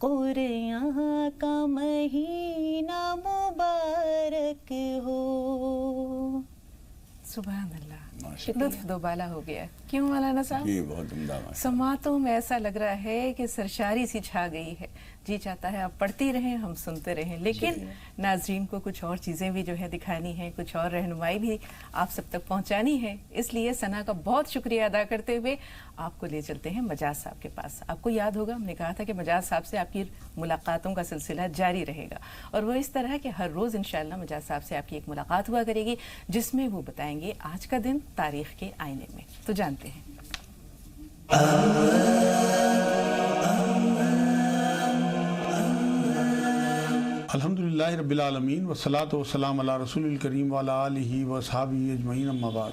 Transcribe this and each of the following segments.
قرآن کا مہینہ مبارک ہو. سبحان اللہ، لطف دوبالا ہو گیا. کیوں مولانا صاحب؟ جی بہت عمدہ. سماعتوں میں ایسا لگ رہا ہے کہ سرشاری سی چھا گئی ہے. جی چاہتا ہے آپ پڑھتی رہیں، ہم سنتے رہیں، لیکن ناظرین کو کچھ اور چیزیں بھی جو ہے دکھانی ہیں، کچھ اور رہنمائی بھی آپ سب تک پہنچانی ہے. اس لیے ثنا کا بہت شکریہ ادا کرتے ہوئے آپ کو لے چلتے ہیں مجاز صاحب کے پاس. آپ کو یاد ہوگا ہم نے کہا تھا کہ مجاز صاحب سے آپ کی ملاقاتوں کا سلسلہ جاری رہے گا، اور وہ اس طرح کہ ہر روز انشاءاللہ مجاز صاحب سے آپ کی ایک ملاقات ہوا کرے گی، جس میں وہ بتائیں گے آج کا دن تاریخ کے آئینے میں. تو جانتے ہیں. الحمدللہ رب العالمین والصلاة والسلام علی رسول الکریم وعلی آلہ واصحابہ اجمعین، اما بعد.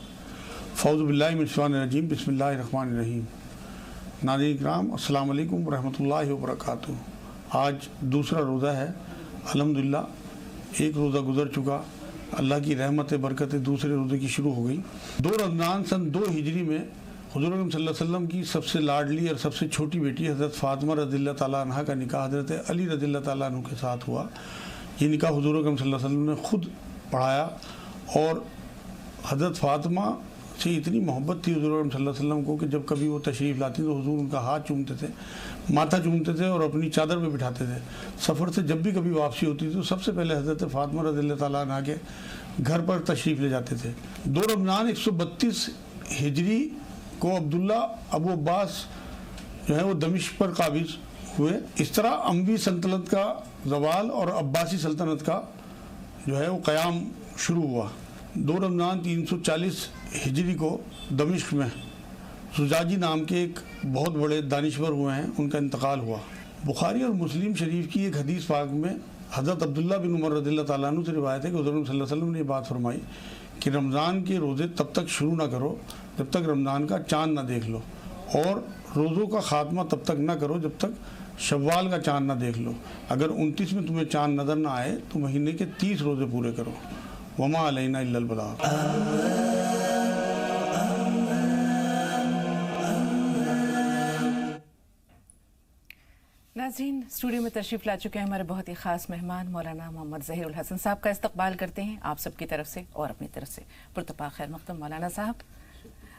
فاعوذ باللہ من الشیطان الرجیم، بسم اللہ الرحمن الرحیم. ناظرین کرام، السلام علیکم ورحمۃ اللہ وبرکاتہ. آج دوسرا روزہ ہے. الحمدللہ ایک روزہ گزر چکا، اللہ کی رحمت برکت دوسرے روزے کی شروع ہو گئی. 2 رمضان سن 2 ہجری میں حضور اکرم صلی اللہ علیہ وسلم کی سب سے لاڈلی اور سب سے چھوٹی بیٹی حضرت فاطمہ رضی اللہ تعالیٰ عنہ کا نکاح حضرت علی رضی اللہ تعالیٰ عنہ کے ساتھ ہوا. یہ نکاح حضور اکرم صلی اللہ علیہ وسلم نے خود پڑھایا، اور حضرت فاطمہ سے اتنی محبت تھی حضور اکرم صلی اللہ علیہ وسلم کو کہ جب کبھی وہ تشریف لاتی تو حضور ان کا ہاتھ چومتے تھے، ماتھا چومتے تھے اور اپنی چادر پہ بٹھاتے تھے. سفر سے جب بھی کبھی واپسی ہوتی تھی تو سب سے پہلے حضرت فاطمہ رضی اللہ تعالیٰ عنہ کے گھر پر تشریف لے جاتے تھے. 2 رمضان 132 ہجری کو عبداللہ ابو عباس جو ہے وہ دمشق پر قابض ہوئے. اس طرح اموی سلطنت کا زوال اور عباسی سلطنت کا جو ہے وہ قیام شروع ہوا. 2 رمضان 340 ہجری کو دمشق میں زجاجی نام کے ایک بہت بڑے دانشور ہوئے ہیں، ان کا انتقال ہوا. بخاری اور مسلم شریف کی ایک حدیث پاک میں حضرت عبداللہ بن عمر رضی اللہ تعالیٰ عنہ سے روایت ہے کہ حضور صلی اللہ علیہ وسلم نے یہ بات فرمائی کہ رمضان کے روزے تب تک شروع نہ کرو جب تک رمضان کا چاند نہ دیکھ لو، اور روزوں کا خاتمہ تب تک نہ کرو جب تک شوال کا چاند نہ دیکھ لو. اگر 29 میں تمہیں چاند نظر نہ آئے تو مہینے کے 30 روزے پورے کرو. وما علینا الا البلاغ. ناظرین، اسٹوڈیو میں تشریف لا چکے ہیں ہمارے بہت ہی خاص مہمان مولانا محمد ظہیر الحسن صاحب کا استقبال کرتے ہیں آپ سب کی طرف سے اور اپنی طرف سے. پرتپاک خیر مقدم مولانا صاحب.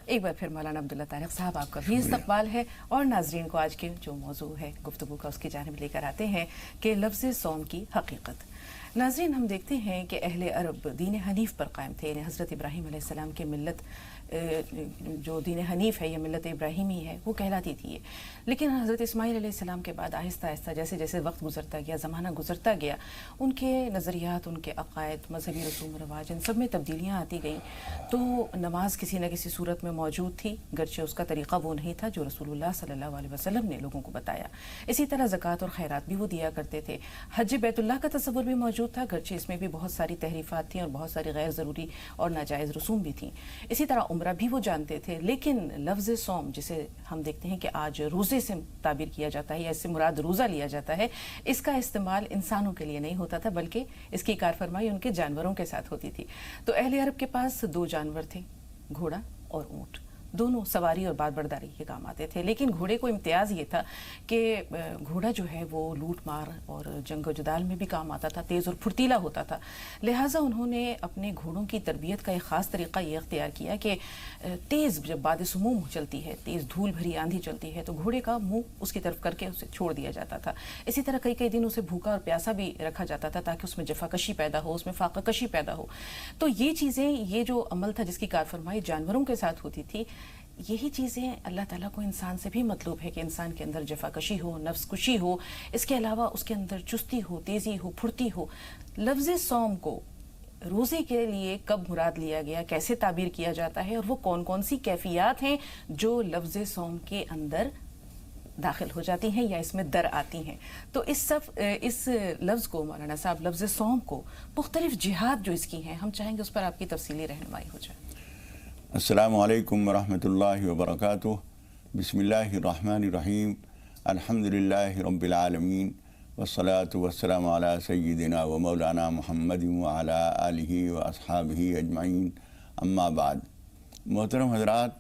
ایک بار پھر مولانا عبداللہ طارق صاحب آپ کا بھی استقبال ہے، اور ناظرین کو آج کے جو موضوع ہے گفتگو کا اس کی جانب لے کر آتے ہیں کہ لفظ صوم کی حقیقت. ناظرین، ہم دیکھتے ہیں کہ اہل عرب دین حنیف پر قائم تھے، یعنی حضرت ابراہیم علیہ السلام کے ملت جو دین حنیف ہے یا ملت ابراہیمی ہے وہ کہلاتی تھی یہ. لیکن حضرت اسماعیل علیہ السلام کے بعد آہستہ آہستہ جیسے جیسے وقت گزرتا گیا، زمانہ گزرتا گیا، ان کے نظریات، ان کے عقائد، مذہبی رسوم و رواج، ان سب میں تبدیلیاں آتی گئیں. تو نماز کسی نہ کسی صورت میں موجود تھی، گرچہ اس کا طریقہ وہ نہیں تھا جو رسول اللہ صلی اللہ علیہ وسلم نے لوگوں کو بتایا. اسی طرح زکوٰۃ اور خیرات بھی وہ دیا کرتے تھے. حج بیت اللہ کا تصور بھی موجود تھا، گرچہ اس میں بھی بہت ساری تحریفات تھیں اور بہت ساری غیر ضروری اور ناجائز رسوم بھی تھیں. اسی طرح عمرہ بھی وہ جانتے تھے. لیکن لفظ صوم، جسے ہم دیکھتے ہیں کہ آج روزے سے تعبیر کیا جاتا ہے یا اس سے مراد روزہ لیا جاتا ہے، اس کا استعمال انسانوں کے لیے نہیں ہوتا تھا، بلکہ اس کی کار فرمائی ان کے جانوروں کے ساتھ ہوتی تھی. تو اہل عرب کے پاس 2 جانور تھے، گھوڑا اور اونٹ. دونوں سواری اور باد برداری کے کام آتے تھے. لیکن گھوڑے کو امتیاز یہ تھا کہ گھوڑا جو ہے وہ لوٹ مار اور جنگ و جدال میں بھی کام آتا تھا، تیز اور پھرتیلا ہوتا تھا. لہٰذا انہوں نے اپنے گھوڑوں کی تربیت کا ایک خاص طریقہ یہ اختیار کیا کہ تیز جب باد سموم چلتی ہے، تیز دھول بھری آندھی چلتی ہے، تو گھوڑے کا منہ اس کی طرف کر کے اسے چھوڑ دیا جاتا تھا. اسی طرح کئی دن اسے بھوکا اور پیاسا بھی رکھا جاتا تھا تاکہ اس میں جفا کشی پیدا ہو، اس میں فاقہ کشی پیدا ہو. تو یہ چیزیں، یہ جو عمل تھا جس کی کار فرمائی جانوروں کے ساتھ ہوتی تھی، یہی چیزیں اللہ تعالیٰ کو انسان سے بھی مطلوب ہے کہ انسان کے اندر جفا کشی ہو، نفس کشی ہو، اس کے علاوہ اس کے اندر چستی ہو، تیزی ہو، پھرتی ہو. لفظ صوم کو روزے کے لیے کب مراد لیا گیا، کیسے تعبیر کیا جاتا ہے، اور وہ کون کون سی کیفیات ہیں جو لفظ صوم کے اندر داخل ہو جاتی ہیں یا اس میں در آتی ہیں. تو اس لفظ کو مولانا صاحب، لفظ صوم کو مختلف جہات جو اس کی ہیں، ہم چاہیں گے اس پر آپ کی تفصیلی رہنمائی ہو جائے. السلام علیکم ورحمۃ اللہ وبرکاتہ. بسم اللہ الرحمن الرحیم. الحمدللہ رب العالمین، والصلاة والسلام علی سیدنا و مولانا محمد وعلی آلہ و اصحابہ اجمعین. اما بعد. محترم حضرات،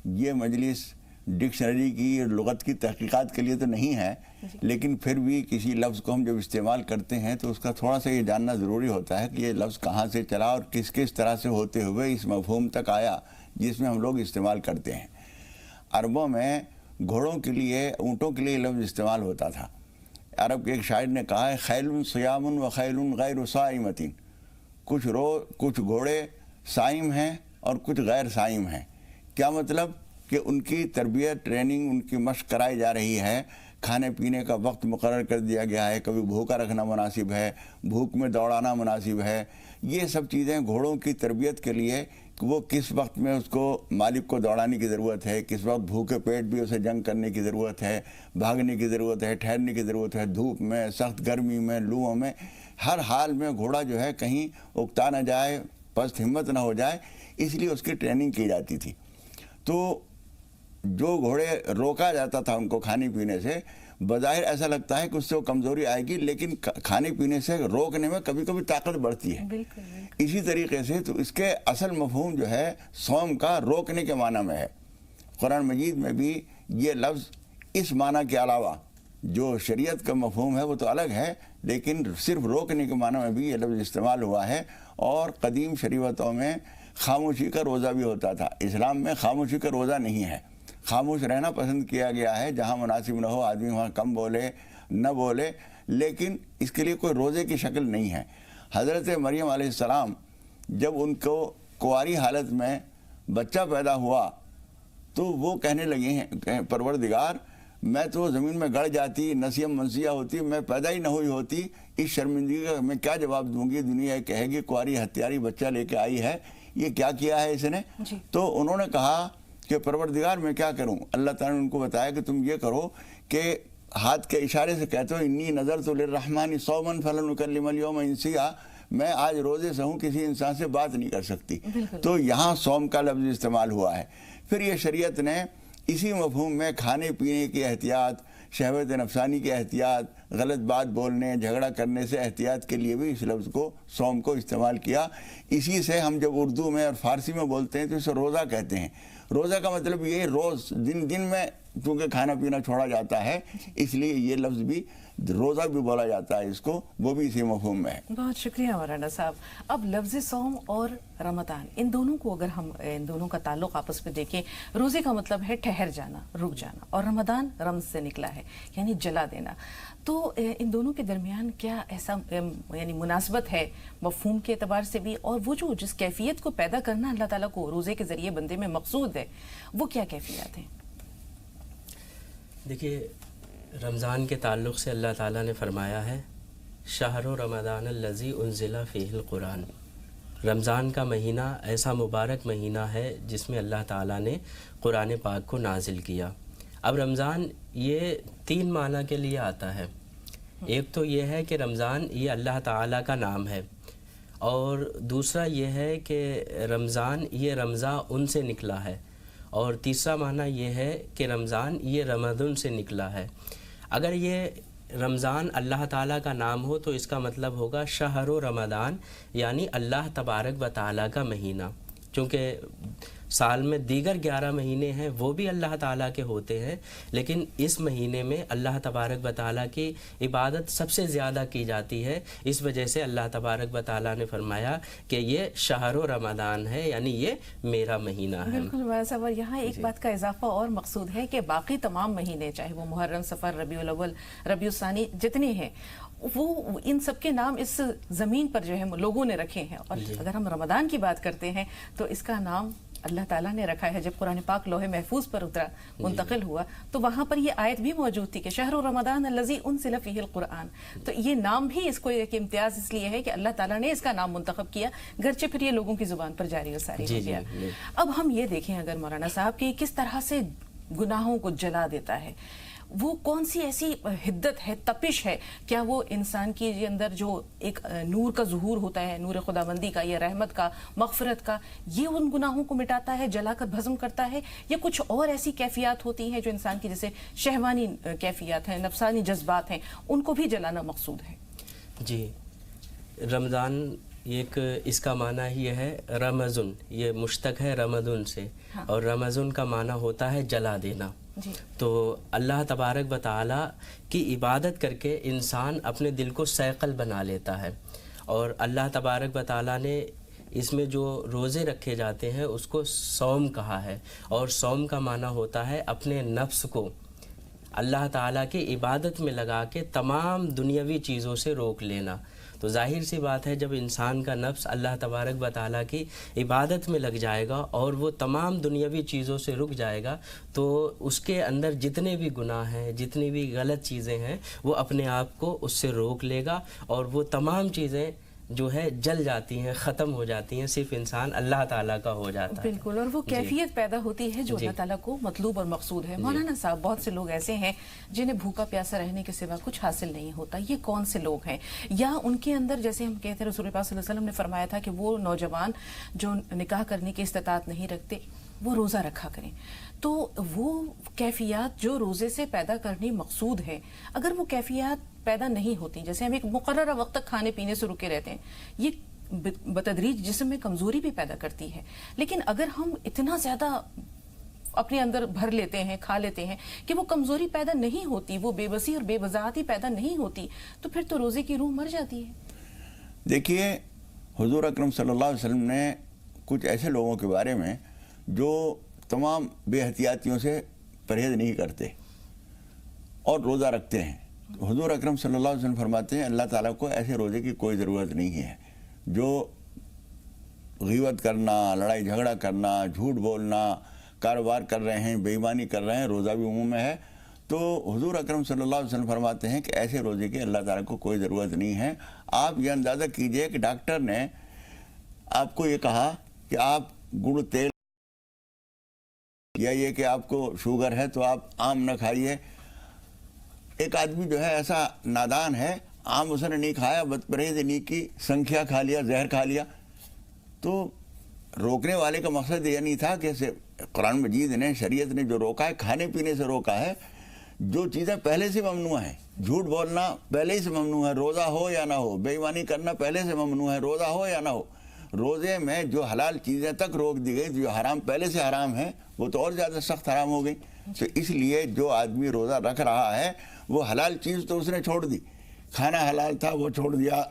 یہ مجلس ڈکشنری کی لغت کی تحقیقات کے لیے تو نہیں ہے، لیکن پھر بھی کسی لفظ کو ہم جب استعمال کرتے ہیں تو اس کا تھوڑا سا یہ جاننا ضروری ہوتا ہے کہ یہ لفظ کہاں سے چلا اور کس کس طرح سے ہوتے ہوئے اس مفہوم تک آیا جس میں ہم لوگ استعمال کرتے ہیں۔ عربوں میں گھوڑوں کے لیے، اونٹوں کے لیے لفظ استعمال ہوتا تھا۔ عرب کے ایک شاعر نے کہا ہے خیل صیام و خیل غیر صائمۃ، کچھ گھوڑے صائم ہیں اور کچھ غیر صائم ہیں۔ کیا مطلب کہ ان کی تربیت، ٹریننگ، ان کی مشق کرائی جا رہی ہے، کھانے پینے کا وقت مقرر کر دیا گیا ہے، کبھی بھوکا رکھنا مناسب ہے، بھوک میں دوڑانا مناسب ہے، یہ سب چیزیں گھوڑوں کی تربیت کے لیے وہ کس وقت میں اس کو مالک کو دوڑانے کی ضرورت ہے، کس وقت بھوکے پیٹ بھی اسے جنگ کرنے کی ضرورت ہے، بھاگنے کی ضرورت ہے، ٹھہرنے کی ضرورت ہے، دھوپ میں، سخت گرمی میں، لوؤں میں، ہر حال میں گھوڑا جو ہے کہیں اکتا نہ جائے، پست ہمت نہ ہو جائے، اس لیے اس کی ٹریننگ کی جاتی تھی۔ تو جو گھوڑے روکا جاتا تھا ان کو کھانے پینے سے، بظاہر ایسا لگتا ہے کہ اس سے وہ کمزوری آئے گی، لیکن کھانے پینے سے روکنے میں کبھی کبھی طاقت بڑھتی ہے۔ اسی طریقے سے تو اس کے اصل مفہوم جو ہے صوم کا روکنے کے معنی میں ہے۔ قرآن مجید میں بھی یہ لفظ اس معنی کے علاوہ جو شریعت کا مفہوم ہے وہ تو الگ ہے، لیکن صرف روکنے کے معنی میں بھی یہ لفظ استعمال ہوا ہے۔ اور قدیم شریعتوں میں خاموشی کا روزہ بھی ہوتا تھا، اسلام میں خاموشی کا روزہ نہیں ہے۔ خاموش رہنا پسند کیا گیا ہے، جہاں مناسب نہ ہو آدمی وہاں کم بولے، نہ بولے، لیکن اس کے لیے کوئی روزے کی شکل نہیں ہے۔ حضرت مریم علیہ السلام جب ان کو کنواری حالت میں بچہ پیدا ہوا تو وہ کہنے لگے ہیں پروردگار میں تو زمین میں گڑ جاتی، نسیم منسیہ ہوتی، میں پیدا ہی نہ ہوئی ہوتی، اس شرمندگی کا میں کیا جواب دوں گی؟ دنیا کہے گی کنواری ہتھیاری بچہ لے کے آئی ہے، یہ کیا کیا ہے اس نے؟ تو انہوں نے کہا کہ پروردگار میں کیا کروں؟ اللہ تعالیٰ نے ان کو بتایا کہ تم یہ کرو کہ ہاتھ کے اشارے سے کہتے ہو انی نذرت للرحمن صوما فلن اکلم اليوم انسیا، میں آج روزے سے ہوں، کسی انسان سے بات نہیں کر سکتی۔ تو یہاں صوم کا لفظ استعمال ہوا ہے۔ پھر یہ شریعت نے اسی مفہوم میں کھانے پینے کی احتیاط، شہوت نفسانی کی احتیاط، غلط بات بولنے، جھگڑا کرنے سے احتیاط کے لیے بھی اس لفظ کو، صوم کو استعمال کیا۔ اسی سے ہم جب اردو میں اور فارسی میں بولتے ہیں تو اسے روزہ کہتے ہیں۔ روزہ کا مطلب یہ روز، دن میں چونکہ کھانا پینا چھوڑا جاتا ہے، اس لیے یہ لفظ بھی روزہ بھی بولا جاتا ہے، اس کو، وہ بھی اسی مفہوم میں ہے۔ بہت شکریہ مولانا صاحب۔ اب لفظ صوم اور رمضان، ان دونوں کو اگر ہم ان دونوں کا تعلق آپس میں دیکھیں، روزے کا مطلب ہے ٹھہر جانا، رک جانا، اور رمضان رمز سے نکلا ہے یعنی جلا دینا۔ تو ان دونوں کے درمیان کیا ایسا یعنی مناسبت ہے مفہوم کے اعتبار سے بھی، اور وہ جو جس کیفیت کو پیدا کرنا اللہ تعالیٰ کو روزے کے ذریعے بندے میں مقصود ہے، وہ کیا کیفیات ہیں؟ دیکھیے، رمضان کے تعلق سے اللہ تعالیٰ نے فرمایا ہے شہر رمضان الذی انزل فیہ القرآن، رمضان کا مہینہ ایسا مبارک مہینہ ہے جس میں اللہ تعالیٰ نے قرآن پاک کو نازل کیا۔ اب رمضان یہ 3 معنی کے لیے آتا ہے۔ ایک تو یہ ہے کہ رمضان یہ اللہ تعالیٰ کا نام ہے، اور دوسرا یہ ہے کہ رمضان یہ رمضاں ان سے نکلا ہے، اور تیسرا معنی یہ ہے کہ رمضان یہ رمضان سے نکلا ہے۔ اگر یہ رمضان اللہ تعالیٰ کا نام ہو تو اس کا مطلب ہوگا شہر و رمضان، یعنی اللہ تبارک و تعالیٰ کا مہینہ، چونکہ سال میں دیگر 11 مہینے ہیں وہ بھی اللہ تعالیٰ کے ہوتے ہیں، لیکن اس مہینے میں اللہ تبارک و تعالیٰ کی عبادت سب سے زیادہ کی جاتی ہے، اس وجہ سے اللہ تبارک و تعالیٰ نے فرمایا کہ یہ شہر و رمضان ہے، یعنی یہ میرا مہینہ ہے۔ بالکل مولانا صاحب، یہاں ایک بات کا اضافہ اور مقصود ہے کہ باقی تمام مہینے، چاہے وہ محرم، صفر، ربیع الاول، ربیع الثانی جتنے ہیں، وہ ان سب کے نام اس زمین پر جو ہے لوگوں نے رکھے ہیں، اور اگر ہم رمضان کی بات کرتے ہیں تو اس کا نام اللہ تعالیٰ نے رکھا ہے۔ جب قرآن پاک لوح محفوظ پر اترا، منتقل ہوا، تو وہاں پر یہ آیت بھی موجود تھی کہ شہر رمضان الذی انزل فیہ القرآن۔ تو یہ نام بھی اس کو ایک امتیاز اس لیے ہے کہ اللہ تعالیٰ نے اس کا نام منتخب کیا، گرچہ پھر یہ لوگوں کی زبان پر جاری و ساری ہو گیا۔ اب ہم یہ دیکھیں اگر مولانا صاحب کہ کس طرح سے گناہوں کو جلا دیتا ہے، وہ کون سی ایسی حدت ہے، تپش ہے؟ کیا وہ انسان کے اندر جو ایک نور کا ظہور ہوتا ہے، نور خداوندی کا یا رحمت کا، مغفرت کا، یہ ان گناہوں کو مٹاتا ہے، جلا کر بھسم کرتا ہے، یا کچھ اور ایسی کیفیات ہوتی ہیں جو انسان کی جیسے شہوانی کیفیات ہیں، نفسانی جذبات ہیں، ان کو بھی جلانا مقصود ہے؟ جی، رمضان ایک اس کا معنی یہ ہے رمضن، یہ مشتق ہے رمضن سے، اور رمضن کا معنی ہوتا ہے جلا دینا. تو اللہ تبارک و تعالی کی عبادت کر کے انسان اپنے دل کو سیقل بنا لیتا ہے. اور اللہ تبارک و تعالی نے اس میں جو روزے رکھے جاتے ہیں اس کو صوم کہا ہے، اور صوم کا معنی ہوتا ہے اپنے نفس کو اللہ تعالیٰ کی عبادت میں لگا کے تمام دنیاوی چیزوں سے روک لینا. تو ظاہر سی بات ہے جب انسان کا نفس اللہ تبارک و تعالیٰ کی عبادت میں لگ جائے گا اور وہ تمام دنیاوی چیزوں سے رک جائے گا تو اس کے اندر جتنے بھی گناہ ہیں، جتنی بھی غلط چیزیں ہیں، وہ اپنے آپ کو اس سے روک لے گا، اور وہ تمام چیزیں جو ہے جل جاتی ہیں، ختم ہو جاتی ہیں، صرف انسان اللہ تعالیٰ کا ہو جاتا ہے. بالکل، اور وہ کیفیت پیدا ہوتی ہے جو اللہ تعالیٰ کو مطلوب اور مقصود ہے. مولانا صاحب، بہت سے لوگ ایسے ہیں جنہیں بھوکا پیاسا رہنے کے سوا کچھ حاصل نہیں ہوتا. یہ کون سے لوگ ہیں؟ یا ان کے اندر، جیسے ہم کہتے ہیں رسول پاک صلی اللہ علیہ وسلم نے فرمایا تھا کہ وہ نوجوان جو نکاح کرنے کی استطاعت نہیں رکھتے وہ روزہ رکھا کریں. تو وہ کیفیات جو روزے سے پیدا کرنی مقصود ہے، اگر وہ کیفیات پیدا نہیں ہوتی، جیسے ہم ایک مقررہ وقت تک کھانے پینے سے رکے رہتے ہیں، یہ بتدریج جسم میں کمزوری بھی پیدا کرتی ہے. لیکن اگر ہم اتنا زیادہ اپنے اندر بھر لیتے ہیں، کھا لیتے ہیں کہ وہ کمزوری پیدا نہیں ہوتی، وہ بے بسی اور بے وضاحتی پیدا نہیں ہوتی، تو پھر تو روزے کی روح مر جاتی ہے. دیکھیے، حضور اکرم صلی اللہ علیہ وسلم نے کچھ ایسے لوگوں کے بارے میں جو تمام بے احتیاطیوں سے پرہیز نہیں کرتے اور روزہ رکھتے ہیں. حضور اکرم صلی اللہ علیہ وسلم فرماتے ہیں اللہ تعالیٰ کو ایسے روزے کی کوئی ضرورت نہیں ہے جو غیبت کرنا، لڑائی جھگڑا کرنا، جھوٹ بولنا، کاروبار کر رہے ہیں، بے ایمانی کر رہے ہیں، روزہ بھی عموم میں ہے. تو حضور اکرم صلی اللہ علیہ وسلم فرماتے ہیں کہ ایسے روزے کی اللہ تعالیٰ کو کوئی ضرورت نہیں ہے. آپ یہ اندازہ کیجئے کہ ڈاکٹر نے آپ کو یہ کہا کہ آپ گڑ تیل، یا یہ کہ آپ کو شوگر ہے تو آپ آم نہ کھائیے. ایک آدمی جو ہے ایسا نادان ہے، آم اس نے نہیں کھایا، بد پرہیز نہیں کی، سنکھیا کھا لیا، زہر کھا لیا. تو روکنے والے کا مقصد یہ نہیں تھا کہ قرآن مجید نے، شریعت نے جو روکا ہے کھانے پینے سے روکا ہے، جو چیزیں پہلے سے ممنوع ہیں. جھوٹ بولنا پہلے سے ممنوع ہے، روزہ ہو یا نہ ہو. بے ایمانی کرنا پہلے سے ممنوع ہے، روزہ ہو یا نہ ہو. روزے میں جو حلال چیزیں تک روک دی گئی، جو حرام پہلے سے حرام ہیں وہ تو اور زیادہ سخت حرام ہو گئی. تو اس لیے جو آدمی روزہ رکھ رہا ہے وہ حلال چیز تو اس نے چھوڑ دی. کھانا حلال تھا وہ چھوڑ دیا،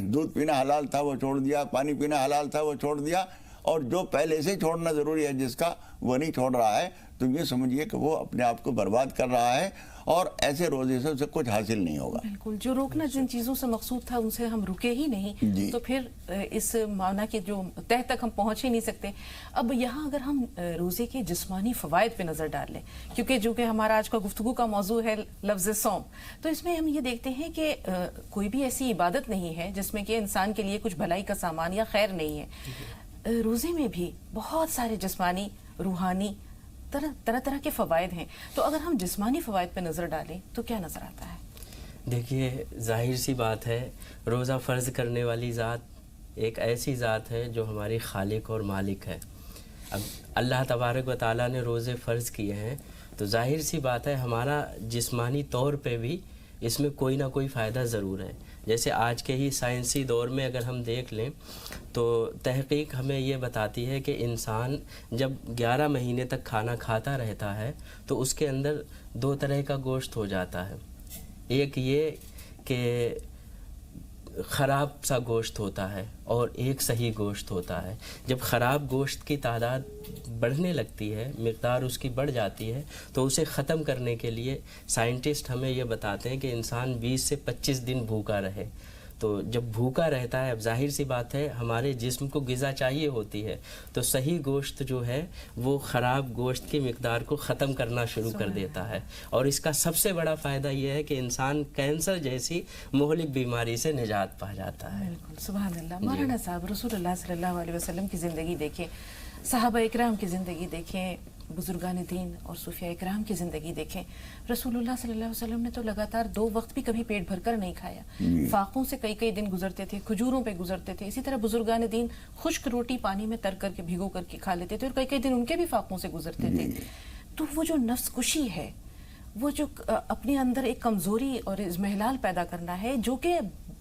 دودھ پینا حلال تھا وہ چھوڑ دیا، پانی پینا حلال تھا وہ چھوڑ دیا، اور جو پہلے سے چھوڑنا ضروری ہے جس کا، وہ نہیں چھوڑ رہا ہے. تو یہ سمجھیے کہ وہ اپنے آپ کو برباد کر رہا ہے، اور ایسے روزے سے اسے کچھ حاصل نہیں ہوگا. بالکل، جو روکنا جن چیزوں سے مقصود تھا ان سے ہم رکے ہی نہیں، تو پھر اس معنی کے جو تہ تک ہم پہنچ ہی نہیں سکتے. اب یہاں اگر ہم روزے کے جسمانی فوائد پہ نظر ڈال لیں، کیونکہ جو کہ ہمارا آج کا گفتگو کا موضوع ہے لفظ صوم، تو اس میں ہم یہ دیکھتے ہیں کہ کوئی بھی ایسی عبادت نہیں ہے جس میں کہ انسان کے لیے کچھ بھلائی کا سامان یا خیر نہیں ہے. روزے میں بھی بہت سارے جسمانی، روحانی، طرح طرح کے فوائد ہیں. تو اگر ہم جسمانی فوائد پہ نظر ڈالیں تو کیا نظر آتا ہے؟ دیکھیے، ظاہر سی بات ہے، روزہ فرض کرنے والی ذات ایک ایسی ذات ہے جو ہماری خالق اور مالک ہے. اب اللہ تبارک و تعالیٰ نے روزے فرض کیے ہیں تو ظاہر سی بات ہے ہمارا جسمانی طور پہ بھی اس میں کوئی نہ کوئی فائدہ ضرور ہے. جیسے آج کے ہی سائنسی دور میں اگر ہم دیکھ لیں تو تحقیق ہمیں یہ بتاتی ہے کہ انسان جب 11 مہینے تک کھانا کھاتا رہتا ہے تو اس کے اندر 2 طرح کا گوشت ہو جاتا ہے. ایک یہ کہ خراب سا گوشت ہوتا ہے اور ایک صحیح گوشت ہوتا ہے. جب خراب گوشت کی تعداد بڑھنے لگتی ہے، مقدار اس کی بڑھ جاتی ہے، تو اسے ختم کرنے کے لیے سائنٹسٹ ہمیں یہ بتاتے ہیں کہ انسان 20 سے 25 دن بھوکا رہے. تو جب بھوکا رہتا ہے، اب ظاہر سی بات ہے ہمارے جسم کو غذا چاہیے ہوتی ہے، تو صحیح گوشت جو ہے وہ خراب گوشت کی مقدار کو ختم کرنا شروع کر دیتا ہے. اور اس کا سب سے بڑا فائدہ یہ ہے کہ انسان کینسر جیسی مہلک بیماری سے نجات پا جاتا ہے. بالکل، سبحان اللہ. مولانا صاحب، رسول اللہ صلی اللہ علیہ وسلم کی زندگی دیکھیں، صحابہ اکرام کی زندگی دیکھیں، بزرگان دین اور صوفیاء اکرام کی زندگی دیکھیں. رسول اللہ صلی اللہ علیہ وسلم نے تو لگاتار 2 وقت بھی کبھی پیٹ بھر کر نہیں کھایا. فاقوں سے کئی دن گزرتے تھے، کھجوروں پہ گزرتے تھے. اسی طرح بزرگان دین خشک روٹی پانی میں تر کر کے بھگو کر کے کھا لیتے تھے، اور کئی دن ان کے بھی فاقوں سے گزرتے تھے. تو وہ جو نفس کشی ہے، وہ جو اپنے اندر ایک کمزوری اور اضمحلال پیدا کرنا ہے، جو کہ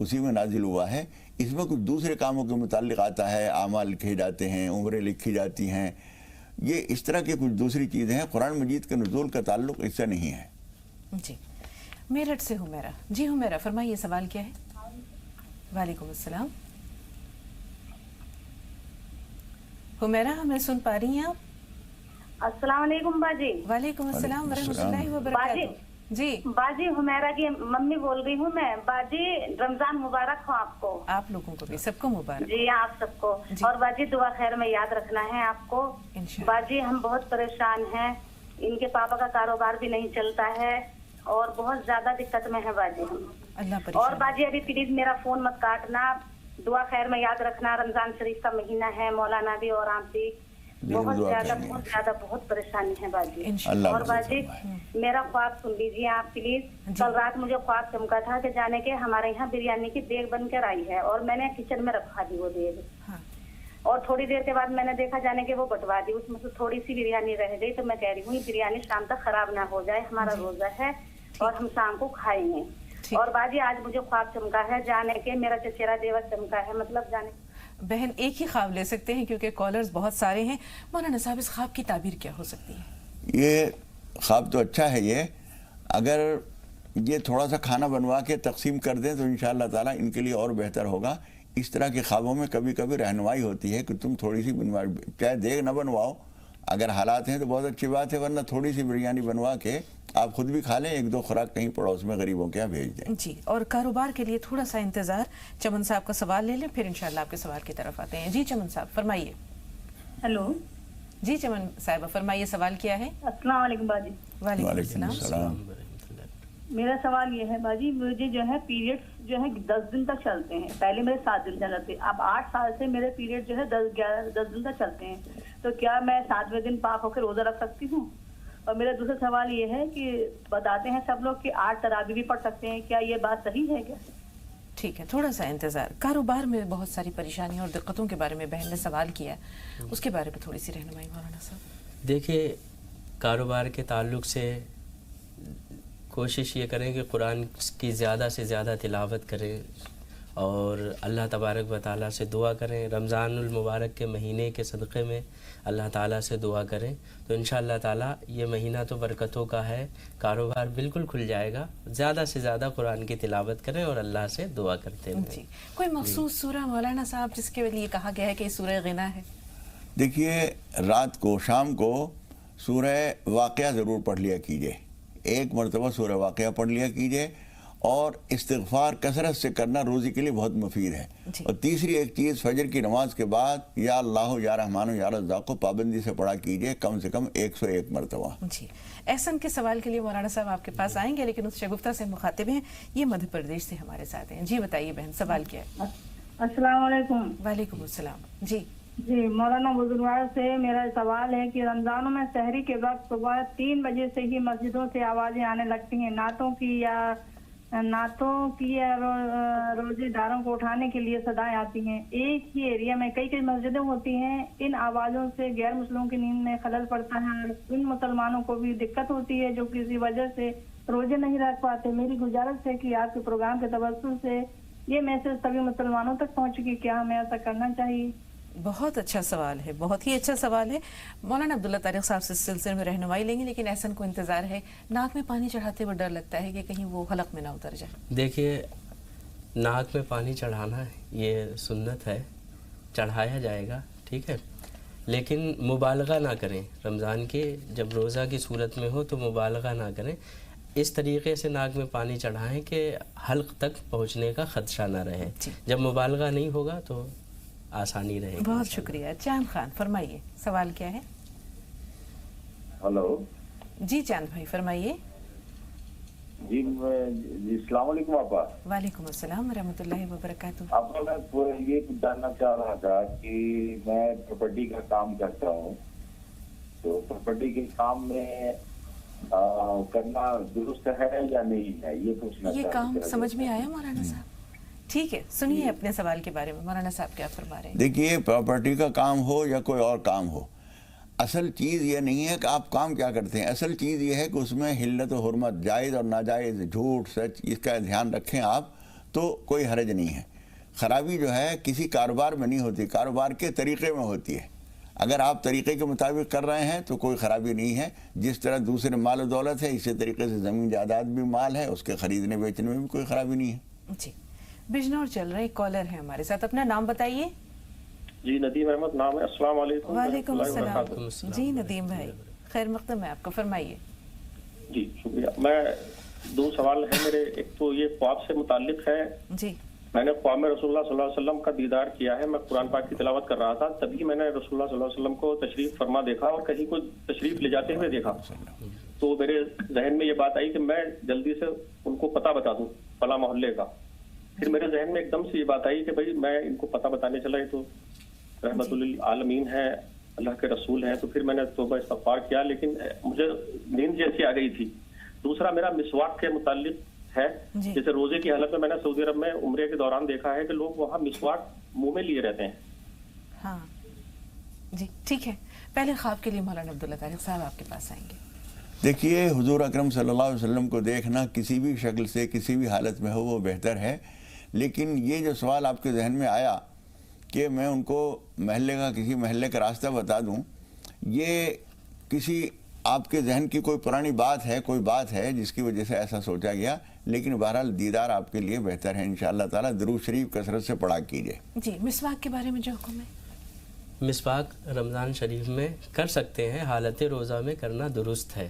اسی میں نازل ہوا ہے. اس میں کچھ دوسرے کاموں کے متعلق آتا ہے، اعمال لکھے جاتے ہیں، عمریں لکھی جاتی ہیں، یہ اس طرح کی کچھ دوسری چیزیں ہیں. قرآن مجید کے نزول کا تعلق اس سے نہیں ہے. جی میرٹھ سے حمیرہ. جی حمیرہ فرمائیے سوال کیا ہے؟ وعلیکم السلام. حمیرہ ہمیں سن پا رہی ہیں آپ؟ السلام علیکم باجی. وعلیکم السلام ورحمۃ اللہ وبرکاتہ. جی باجی حمیرہ کی ممی بول رہی ہوں میں. باجی رمضان مبارک ہو آپ کو. آپ لوگوں کو بھی، سب کو مبارک. جی آپ سب کو. اور باجی دعا خیر میں یاد رکھنا ہے آپ کو. باجی ہم بہت پریشان ہیں، ان کے پاپا کا کاروبار بھی نہیں چلتا ہے اور بہت زیادہ دقت میں ہے باجی ہم. اللہ اور پریشان. باجی ابھی پلیز میرا فون مت کاٹنا، دعا خیر میں یاد رکھنا. رمضان شریف کا مہینہ ہے، مولانا بھی اور آپ بھی بہت زیادہ بہت پریشانی ہے باجی. اور باجی میرا خواب سن لیجیے آپ پلیز. کل رات مجھے خواب چمکا تھا کہ جانے کے ہمارے یہاں بریانی کی دیگ بن کر آئی ہے اور میں نے کچن میں رکھا دی وہ دیگ، اور تھوڑی دیر کے بعد میں نے دیکھا جانے کے وہ بٹوا دی، اس میں سے تھوڑی سی بریانی رہ گئی. تو میں کہہ رہی ہوں یہ بریانی شام تک خراب نہ ہو جائے، ہمارا روزہ ہے اور ہم شام کو کھائیں گے. اور باجی آج مجھے خواب چمکا ہے جانے کے، میرا چچیرا دیور چمکا ہے، مطلب جانے. بہن ایک ہی خواب لے سکتے ہیں کیونکہ کالرز بہت سارے ہیں. مولانا صاحب اس خواب کی تعبیر کیا ہو سکتی ہے؟ یہ خواب تو اچھا ہے. یہ اگر یہ تھوڑا سا کھانا بنوا کے تقسیم کر دیں تو انشاءاللہ تعالیٰ ان کے لیے اور بہتر ہوگا. اس طرح کے خوابوں میں کبھی کبھی رہنمائی ہوتی ہے کہ تم تھوڑی سی بنوا، چاہے دیگ نہ بنواؤ، اگر حالات ہیں تو بہت اچھی بات ہے، ورنہ تھوڑی سی بریانی بنوا کے آپ خود بھی کھا لیں، ایک دو خوراک کہیں پڑوس میں غریبوں کے یہاں بھیج دیں. جی اور کاروبار کے لیے تھوڑا سا انتظار، چمن صاحب کا سوال لے لیں پھر انشاءاللہ آپ کے سوال کی طرف آتے ہیں. جی چمن صاحب فرمائیے. ہیلو جی چمن صاحبہ فرمائیے سوال کیا ہے؟ السلام علیکم باجی. وعلیکم السلام. میرا سوال یہ ہے باجی، مجھے جو ہے پیریڈس جو ہے 10 دن تک چلتے ہیں. پہلے میرے 7 دن چلتے، اب 8 سال سے میرے پیریڈ جو ہے 10 دن تک چلتے ہیں. تو کیا میں 7ویں دن پاک ہو کے روزہ رکھ سکتی ہوں؟ اور میرا دوسرا سوال یہ ہے کہ بتاتے ہیں سب لوگ کہ 8 تراویح بھی پڑھ سکتے ہیں، کیا یہ بات صحیح ہے کیا؟ ٹھیک ہے تھوڑا سا انتظار. کاروبار میں بہت ساری پریشانیوں اور دقتوں کے بارے میں بہن نے سوال کیا، اس کے بارے میں تھوڑی سی رہنمائی مولانا صاحب. دیکھیے کاروبار کے تعلق سے کوشش یہ کریں کہ قرآن کی زیادہ سے زیادہ تلاوت کریں اور اللہ تبارک و تعالیٰ سے دعا کریں. رمضان المبارک کے مہینے کے صدقے میں اللہ تعالیٰ سے دعا کریں تو انشاءاللہ تعالیٰ یہ مہینہ تو برکتوں کا ہے، کاروبار بالکل کھل جائے گا. زیادہ سے زیادہ قرآن کی تلاوت کریں اور اللہ سے دعا کرتے ہیں. جی کوئی مخصوص سورہ مولانا صاحب جس کے لیے کہا گیا ہے کہ یہ سورہ غنا ہے؟ دیکھیے رات کو شام کو سورہ واقعہ ضرور پڑھ لیا کیجئے، ایک مرتبہ سورہ واقعہ پڑھ لیا کیجئے، اور استغفار کثرت سے کرنا روزی کے لیے بہت مفید ہے. اور تیسری ایک چیز فجر کی نماز کے بعد یا اللہ یا رحمان یا رزاق کو پابندی سے پڑھا کیجئے، کم سے کم 101 مرتبہ. جی احسن کے سوال کے لیے مولانا صاحب آپ کے پاس آئیں گے، لیکن اس شگفتہ سے مخاطب ہیں، یہ مدھیہ پردیش سے ہمارے ساتھ ہیں. جی بتائیے بہن سوال کیا ہے؟ السلام علیکم. وعلیکم السلام. جی مولانا بزرگوار سے میرا سوال ہے کہ رمضانوں میں سحری کے وقت صبح 3 بجے سے ہی مسجدوں سے آوازیں آنے لگتی ہیں نعتوں کی یا روزے داروں کو اٹھانے کے لیے صدائیں آتی ہیں. ایک ہی ایریا میں کئی مسجدیں ہوتی ہیں. ان آوازوں سے غیر مسلموں کی نیند میں خلل پڑتا ہے اور ان مسلمانوں کو بھی دقت ہوتی ہے جو کسی وجہ سے روزے نہیں رکھ پاتے. میری گزارش ہے کہ آپ کے پروگرام کے توسط سے یہ میسج سبھی مسلمانوں تک پہنچے گی، کیا ہمیں ایسا کرنا چاہیے؟ بہت اچھا سوال ہے، بہت ہی اچھا سوال ہے. مولانا عبداللہ طارق صاحب سے اس سلسلے میں رہنمائی لیں گے، لیکن احسن کو انتظار ہے. ناک میں پانی چڑھاتے ہوئے ڈر لگتا ہے کہ کہیں وہ حلق میں نہ اتر جائے. دیکھیے ناک میں پانی چڑھانا یہ سنت ہے، چڑھایا جائے گا، ٹھیک ہے، لیکن مبالغہ نہ کریں. رمضان کے جب روزہ کی صورت میں ہو تو مبالغہ نہ کریں. اس طریقے سے ناک میں پانی چڑھائیں کہ حلق تک پہنچنے کا خدشہ نہ رہے. جب مبالغہ نہیں ہوگا تو آسانی رہے گی. بہت شکریہ. چاند خان فرمائیے سوال کیا ہے؟ ہلو جی چاند بھائی فرمائیے. جی السلام علیکم آپا. وعلیکم السلام ورحمۃ اللہ وبرکاتہ. آپا میں یہ جاننا چاہ رہا تھا کہ میں پراپرٹی کا کام کرتا ہوں، تو پراپرٹی کے کام میں کرنا درست ہے یا نہیں ہے، یہ پوچھنا چاہتا ہوں. یہ کام سمجھ میں آیا مولانا صاحب؟ ٹھیک ہے سنیے اپنے سوال کے بارے میں مولانا صاحب کیا فرما رہے ہیں. دیکھیے پراپرٹی کا کام ہو یا کوئی اور کام ہو، اصل چیز یہ نہیں ہے کہ آپ کام کیا کرتے ہیں. اصل چیز یہ ہے کہ اس میں حلت و حرمت، جائز اور ناجائز، جھوٹ سچ، اس کا دھیان رکھیں آپ تو کوئی حرج نہیں ہے. خرابی جو ہے کسی کاروبار میں نہیں ہوتی, کاروبار کے طریقے میں ہوتی ہے. اگر آپ طریقے کے مطابق کر رہے ہیں تو کوئی خرابی نہیں ہے. جس طرح دوسرے مال و دولت ہے, اسی طریقے سے زمین جائیداد بھی مال ہے, اس کے خریدنے بیچنے میں بھی کوئی خرابی نہیں ہے. جی بجنور چل رہے کالر ہے ہمارے ساتھ, اپنا نام بتائیے. جی ندیم احمد نام ہے. السلام علیکم. وعلیکم السلام. جی ندیم بھائی خیر مقدم ہے آپ کو, فرمائیے. جی شکریہ. میں 2 سوال ہیں میرے. ایک تو یہ خواب سے متعلق ہے. جی میں نے خواب میں رسول اللہ صلی اللہ علیہ وسلم کا دیدار کیا ہے. میں قرآن پاک کی تلاوت کر رہا تھا, تبھی میں نے رسول اللہ صلی اللہ علیہ وسلم کو تشریف فرما دیکھا اور کہیں کو تشریف لے جاتے ہوئے دیکھا. تو میرے ذہن میں یہ بات آئی کہ میں جلدی سے ان کو پتہ بتا دوں فلاں محلے کا. پھر میرے ذہن میں ایک دم سے یہ بات آئی کہ بھائی میں ان کو پتہ بتانے چلا, یہ تو رحمت للعالمین ہے, اللہ کے رسول ہیں. تو پھر میں نے توبہ استغفار کیا, لیکن مجھے نیند جیسی آ گئی تھی. دوسرا میرا مسواک کے متعلق ہے. جیسے روزے کی حالت میں میں نے سعودی عرب میں عمرے کے دوران دیکھا ہے کہ لوگ وہاں مسواک منہ میں لیے رہتے ہیں. ہاں جی ٹھیک ہے. پہلے خواب کے لیے مولانا عبداللہ طارق صاحب آپ کے پاس آئیں گے. دیکھیے حضور اکرم صلی اللہ علیہ وسلم کو دیکھنا کسی بھی شکل سے کسی بھی حالت میں ہو وہ بہتر ہے. لیکن یہ جو سوال آپ کے ذہن میں آیا کہ میں ان کو محلے کا کسی محلے کا راستہ بتا دوں, یہ کسی آپ کے ذہن کی کوئی پرانی بات ہے, کوئی بات ہے جس کی وجہ سے ایسا سوچا گیا. لیکن بہرحال دیدار آپ کے لیے بہتر ہے انشاءاللہ تعالیٰ. درود شریف کثرت سے پڑھا کیجئے. جی مسواک کے بارے میں جو حکم ہے, مسواک رمضان شریف میں کر سکتے ہیں, حالت روزہ میں کرنا درست ہے.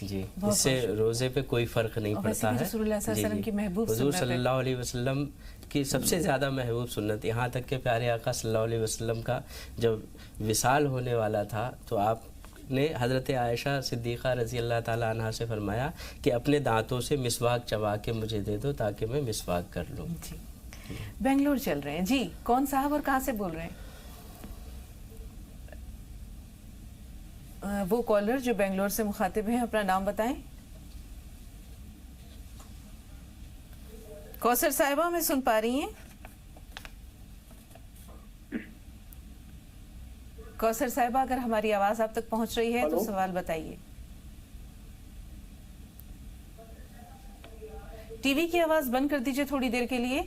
جی اس سے روزے پہ کوئی فرق نہیں پڑتا ہے. رسول اللہ صلی اللہ علیہ وسلم کی محبوب حضور صلی اللہ علیہ وسلم کی سب سے زیادہ محبوب سنت, یہاں تک کہ پیارے آقا صلی اللہ علیہ وسلم کا جب وصال ہونے والا تھا تو آپ نے حضرت عائشہ صدیقہ رضی اللہ تعالیٰ عنہ سے فرمایا کہ اپنے دانتوں سے مسواک چبا کے مجھے دے دو تاکہ میں مسواک کر لوں. جی بنگلور چل رہے ہیں. جی کون صاحب اور کہاں سے بول رہے ہیں؟ وہ کالر جو بنگلور سے مخاطب ہیں, اپنا نام بتائیں. کوثر صاحبہ میں سن پا رہی ہیں؟ کوثر صاحبہ اگر ہماری آواز آپ تک پہنچ رہی ہے تو سوال بتائیے. ٹی وی کی آواز بند کر دیجئے تھوڑی دیر کے لیے.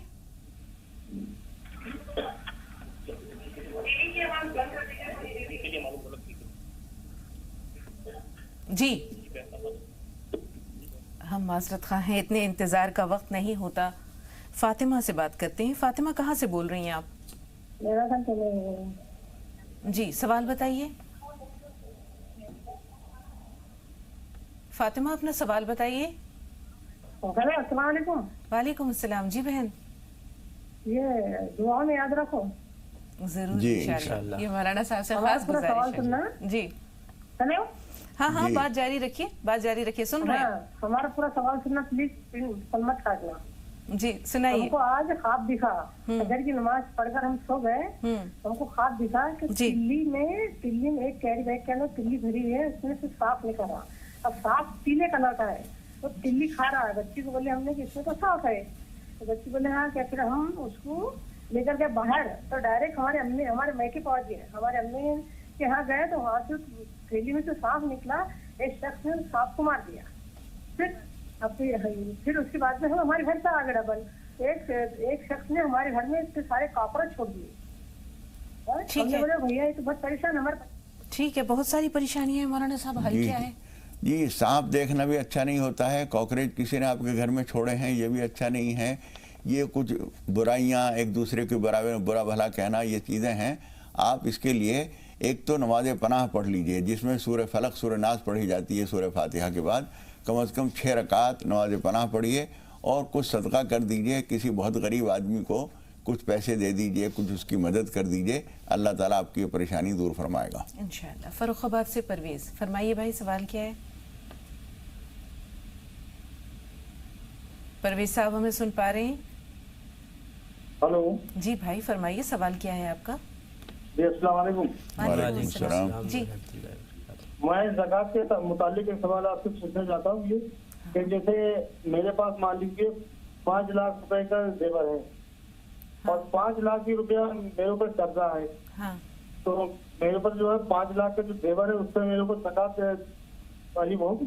جی ہم معذرت خواہ ہیں, اتنے انتظار کا وقت نہیں ہوتا. فاطمہ سے بات کرتے ہیں. فاطمہ کہاں سے بول رہی ہیں آپ؟ جی سوال بتائیے. فاطمہ اپنا سوال بتائیے. السلام علیکم. وعلیکم السلام. جی بہن یہ دعا میں یاد رکھو. ضرور جی انشاءاللہ. یہ مولانا صاحب سے خاص گزارش ہے. جی ہلو. ہاں ہاں بات جاری رکھیے, بات جاری رکھیے, سن رہے ہیں. ہمارا پورا سوال سننا پلیز, مت کاٹنا. جی سنائیے. ہم کو آج خواب دکھا, فجر کی نماز پڑھ کر ہم سو گئے. ہم کو خواب دکھا کہ دلی میں ایک کیری بیگ کے اندر تلی بھری ہے, اس میں سے سانپ نکل رہا. اب سانپ پیلے کلر کا ہے, تو تلی کھا رہا ہے. بچی کو بولے ہم نے کہ اس میں تو سانپ ہے. تو بچی بولے ہاں. کیا پھر ہم اس کو لے کر کے باہر, تو ڈائریکٹ ہمارے میکے پہنچ گئے. ہمارے امی کے یہاں گئے تو وہاں سے تھیلی میں سے سانپ نکلا. ایک شخص نے سانپ کو مار دیا. پھر اس کے بعد میں ہم ہمارے گھر سے آ گئے ڈبل. ایک شخص نے ہمارے گھر میں سارے کاکروچ چھوڑ دیے. ٹھیک ہے بھیا یہ تو بہت پریشان ہمارے. ٹھیک ہے, بہت ساری پریشانی ہے مولانا صاحب, حل کیا ہے؟ جی سانپ دیکھنا بھی اچھا نہیں ہوتا ہے. کاکروچ کسی نے آپ کے گھر میں چھوڑے ہیں یہ بھی اچھا نہیں ہے. یہ کچھ برائیاں, ایک دوسرے کے برابر میں برا بھلا کہنا, یہ چیزیں ہیں. آپ اس کے لیے ایک تو نماز پناہ پڑھ لیجئے جس میں سورہ فلق سورہ ناس پڑھی جاتی ہے سورہ فاتحہ کے بعد. کم از کم 6 رکعت نماز پناہ پڑھیے اور کچھ صدقہ کر دیجئے. کسی بہت غریب آدمی کو کچھ پیسے دے دیجئے, کچھ اس کی مدد کر دیجئے. اللہ تعالیٰ آپ کی پریشانی دور فرمائے گا انشاءاللہ. فروخ آباد سے پرویز, فرمائیے بھائی سوال کیا ہے؟ پرویز صاحب ہمیں سن پا رہے ہیں؟ ہلو. جی بھائی فرمائیے سوال کیا ہے آپ کا؟ جی السلام علیکم. وعلیکم السلام. جی میں زکوٰۃ کے متعلق ایک سوال آپ سے پوچھنا چاہتا ہوں یہ کہ جیسے میرے پاس مان لیجیے 5 لاکھ روپے کا زیور ہے اور 5 لاکھ ہی روپیہ میرے اوپر قبضہ ہے. تو میرے اوپر جو ہے 5 لاکھ کا جو زیور ہے اس پہ میرے اوپر زکوٰۃ واجب ہوگی.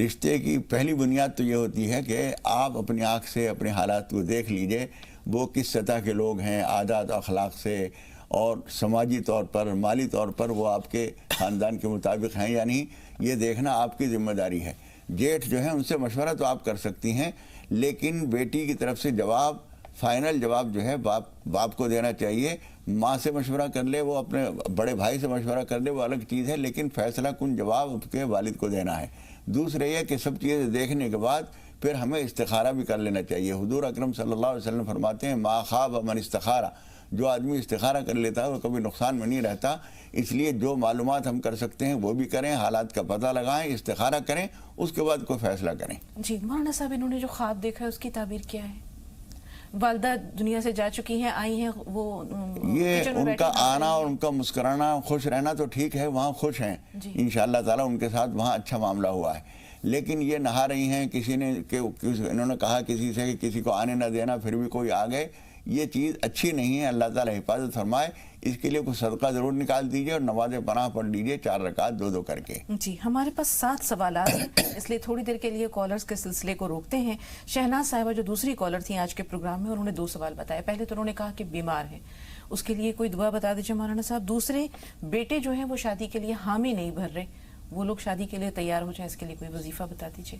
رشتے کی پہلی بنیاد تو یہ ہوتی ہے کہ آپ اپنی آنکھ سے اپنے حالات کو دیکھ لیجئے، وہ کس سطح کے لوگ ہیں، عادات اخلاق سے اور سماجی طور پر، مالی طور پر وہ آپ کے خاندان کے مطابق ہیں یا نہیں، یہ دیکھنا آپ کی ذمہ داری ہے۔ جیٹھ جو ہیں ان سے مشورہ تو آپ کر سکتی ہیں، لیکن بیٹی کی طرف سے جواب، فائنل جواب جو ہے باپ کو دینا چاہیے۔ ماں سے مشورہ کر لے، وہ اپنے بڑے بھائی سے مشورہ کر لے، وہ الگ چیز ہے، لیکن فیصلہ کن جواب اس کے والد کو دینا ہے۔ دوسرے یہ کہ سب چیزیں دیکھنے کے بعد پھر ہمیں استخارہ بھی کر لینا چاہیے۔ حضور اکرم صلی اللہ علیہ وسلم فرماتے ہیں ما خاب من استخارہ، جو آدمی استخارہ کر لیتا ہے وہ کبھی نقصان میں نہیں رہتا۔ اس لیے جو معلومات ہم کر سکتے ہیں وہ بھی کریں، حالات کا پتہ لگائیں، استخارہ کریں، اس کے بعد کوئی فیصلہ کریں۔ جی مولانا صاحب، انہوں نے جو خواب دیکھا ہے اس کی تعبیر کیا ہے؟ والدہ دنیا سے جا چکی ہیں، آئی ہیں، وہ یہ ان کا آنا اور ان کا مسکرانا، خوش رہنا تو ٹھیک ہے، وہاں خوش ہیں انشاءاللہ تعالیٰ، ان کے ساتھ وہاں اچھا معاملہ ہوا ہے۔ لیکن یہ نہا رہی ہیں، کسی نے انہوں نے کہا کسی سے کہ کسی کو آنے نہ دینا، پھر بھی کوئی آ گئے، یہ چیز اچھی نہیں ہے۔ اللہ تعالیٰ حفاظت فرمائے۔ اس کے لیے کوئی صدقہ ضرور نکال دیجئے اور نماز پناہ پڑھ لیجئے 4 رکعت 2 کر کے۔ جی ہمارے پاس 7 سوالات ہیں، اس لیے تھوڑی دیر کے لیے کالرز کے سلسلے کو روکتے ہیں۔ شہناز صاحبہ جو دوسری کالر تھیں آج کے پروگرام میں، انہوں نے 2 سوال بتائے۔ پہلے تو انہوں نے کہا کہ بیمار ہیں، اس کے لیے کوئی دعا بتا دیجیے مولانا صاحب۔ دوسرے، بیٹے جو ہیں وہ شادی کے لیے حامی نہیں بھر رہے، وہ لوگ شادی کے لیے تیار ہو جائیں، اس کے لیے کوئی وظیفہ بتا دیجیے۔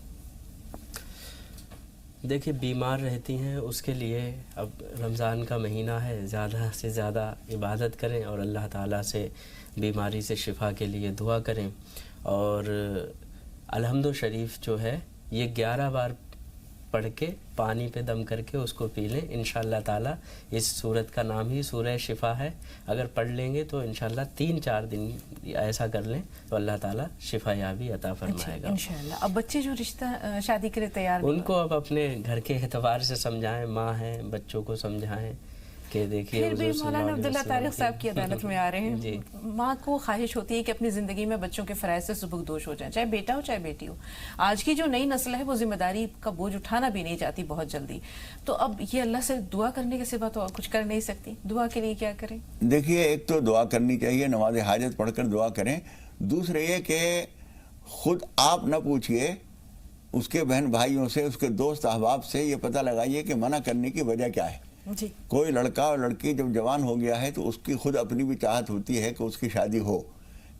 دیکھیے بیمار رہتی ہیں، اس کے لیے اب رمضان کا مہینہ ہے، زیادہ سے زیادہ عبادت کریں اور اللہ تعالیٰ سے بیماری سے شفا کے لیے دعا کریں۔ اور الحمد شریف جو ہے یہ 11 بار پڑھ کے پانی پہ دم کر کے اس کو پی لیں، انشاءاللہ تعالیٰ۔ اس سورت کا نام ہی سورہ شفا ہے، اگر پڑھ لیں گے تو انشاءاللہ 3-4 دن ایسا کر لیں تو اللہ تعالیٰ شفا یابی عطا فرمائے گا انشاءاللہ۔ اب بچے جو رشتہ شادی کے لیے تیار، ان کو اب اپنے گھر کے اعتبار سے سمجھائیں، ماں ہیں، بچوں کو سمجھائیں کہ دیکھیے پھر بھی مولانا عبداللہ طارق صاحب کی عدالت میں آ رہے ہیں۔ جی ماں کو خواہش ہوتی ہے کہ اپنی زندگی میں بچوں کے فرائض سے سبکدوش ہو جائیں، چاہے بیٹا ہو چاہے بیٹی ہو۔ آج کی جو نئی نسل ہے وہ ذمہ داری کا بوجھ اٹھانا بھی نہیں چاہتی بہت جلدی، تو اب یہ اللہ سے دعا کرنے کے سوا تو کچھ کر نہیں سکتی، دعا کے لیے کیا کریں؟ دیکھیے ایک تو دعا کرنی چاہیے، نماز حاجت پڑھ کر دعا کریں۔ دوسرے یہ کہ خود آپ نہ پوچھئے، اس کے بہن بھائیوں سے، اس کے دوست احباب سے یہ پتہ لگائیے کہ منع کرنے کی وجہ کیا ہے۔ جی کوئی لڑکا اور لڑکی جب جوان ہو گیا ہے تو اس کی خود اپنی بھی چاہت ہوتی ہے کہ اس کی شادی ہو،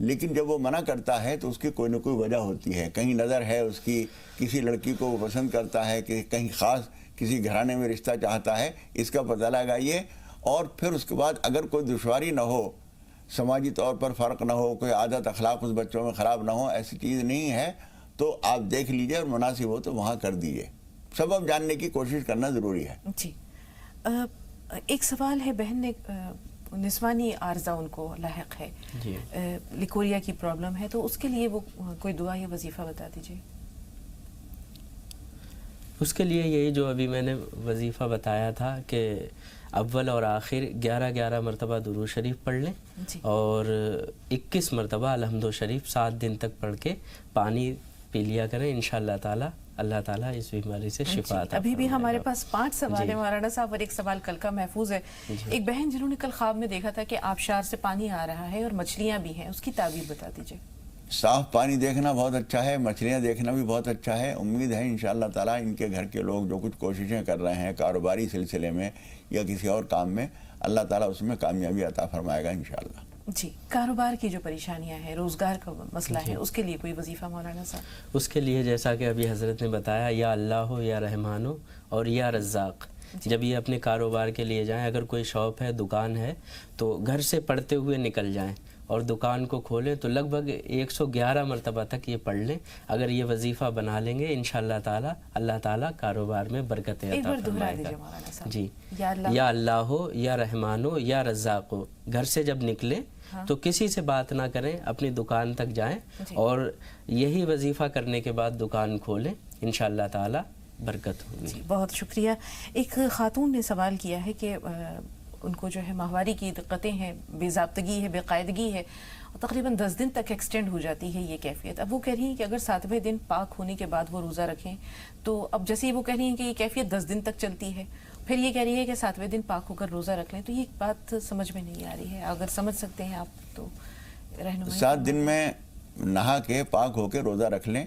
لیکن جب وہ منع کرتا ہے تو اس کی کوئی نہ کوئی وجہ ہوتی ہے۔ کہیں نظر ہے اس کی، کسی لڑکی کو وہ پسند کرتا ہے، کہ کہیں خاص کسی گھرانے میں رشتہ چاہتا ہے، اس کا پتہ لگائیے۔ اور پھر اس کے بعد اگر کوئی دشواری نہ ہو، سماجی طور پر فرق نہ ہو، کوئی عادت اخلاق اس بچوں میں خراب نہ ہو، ایسی چیز نہیں ہے تو آپ دیکھ لیجئے اور مناسب ہو تو وہاں کر دیجئے۔ سبب جاننے کی کوشش کرنا ضروری ہے۔ جی ایک سوال ہے، بہن نے نسوانی عارضہ ان کو لاحق ہے، لیکوریا کی پرابلم ہے، تو اس کے لیے وہ کوئی دعا یا وظیفہ بتا دیجئے۔ اس کے لیے یہی جو ابھی میں نے وظیفہ بتایا تھا کہ اول اور آخر 11 مرتبہ درود شریف پڑھ لیں اور 21 مرتبہ الحمد شریف 7 دن تک پڑھ کے پانی پی لیا کریں، انشاءاللہ تعالی اللہ تعالیٰ اس بیماری سے شفا عطا۔ ابھی بھی ہمارے پاس 5 سوال ہیں مولانا صاحب، اور ایک سوال کل کا محفوظ ہے۔ ایک بہن جنہوں نے کل خواب میں دیکھا تھا کہ آبشار سے پانی آ رہا ہے اور مچھلیاں بھی ہیں، اس کی تعبیر بتا دیجئے۔ صاف پانی دیکھنا بہت اچھا ہے، مچھلیاں دیکھنا بھی بہت اچھا ہے۔ امید ہے انشاءاللہ تعالیٰ ان کے گھر کے لوگ جو کچھ کوششیں کر رہے ہیں کاروباری سلسلے میں یا کسی اور کام میں، اللہ تعالیٰ اس میں کامیابی عطا فرمائے گا انشاءاللہ۔ جی کاروبار کی جو پریشانیاں ہیں، روزگار کا مسئلہ ہے، اس کے لیے کوئی وظیفہ مولانا صاحب؟ اس کے لیے جیسا کہ ابھی حضرت نے بتایا، یا اللہ ہو یا رحمان ہو اور یا رزاق، جب یہ اپنے کاروبار کے لیے جائیں، اگر کوئی شاپ ہے، دکان ہے، تو گھر سے پڑھتے ہوئے نکل جائیں اور دکان کو کھولیں تو لگ بھگ 111 مرتبہ تک یہ پڑھ لیں۔ اگر یہ وظیفہ بنا لیں گے انشاءاللہ تعالیٰ اللہ تعالیٰ کاروبار میں برکت عطا فرمائے گا۔ جی یا اللہ ہو یا رحمان ہو یا رزاق ہو، گھر سے جب نکلیں تو کسی سے بات نہ کریں، اپنی دکان تک جائیں اور یہی وظیفہ کرنے کے بعد دکان کھولیں، انشاءاللہ تعالیٰ برکت ہوگی۔ بہت شکریہ۔ ایک خاتون نے سوال کیا ہے کہ ان کو جو ہے ماہواری کی دقتیں ہیں، بے ضابطگی ہے، بے قاعدگی ہے، تقریباً 10 دن تک ایکسٹینڈ ہو جاتی ہے یہ کیفیت۔ اب وہ کہہ رہی ہیں کہ اگر 7ویں دن پاک ہونے کے بعد وہ روزہ رکھیں تو اب جیسے ہی وہ کہہ رہی ہیں کہ یہ کیفیت 10 دن تک چلتی ہے، پھر یہ کہہ رہی ہے کہ 7ویں دن پاک ہو کر روزہ رکھ لیں، تو یہ بات سمجھ میں نہیں آ رہی ہے، اگر سمجھ سکتے ہیں آپ تو رہنمائی۔ 7 دن میں نہا کے پاک ہو کے روزہ رکھ لیں،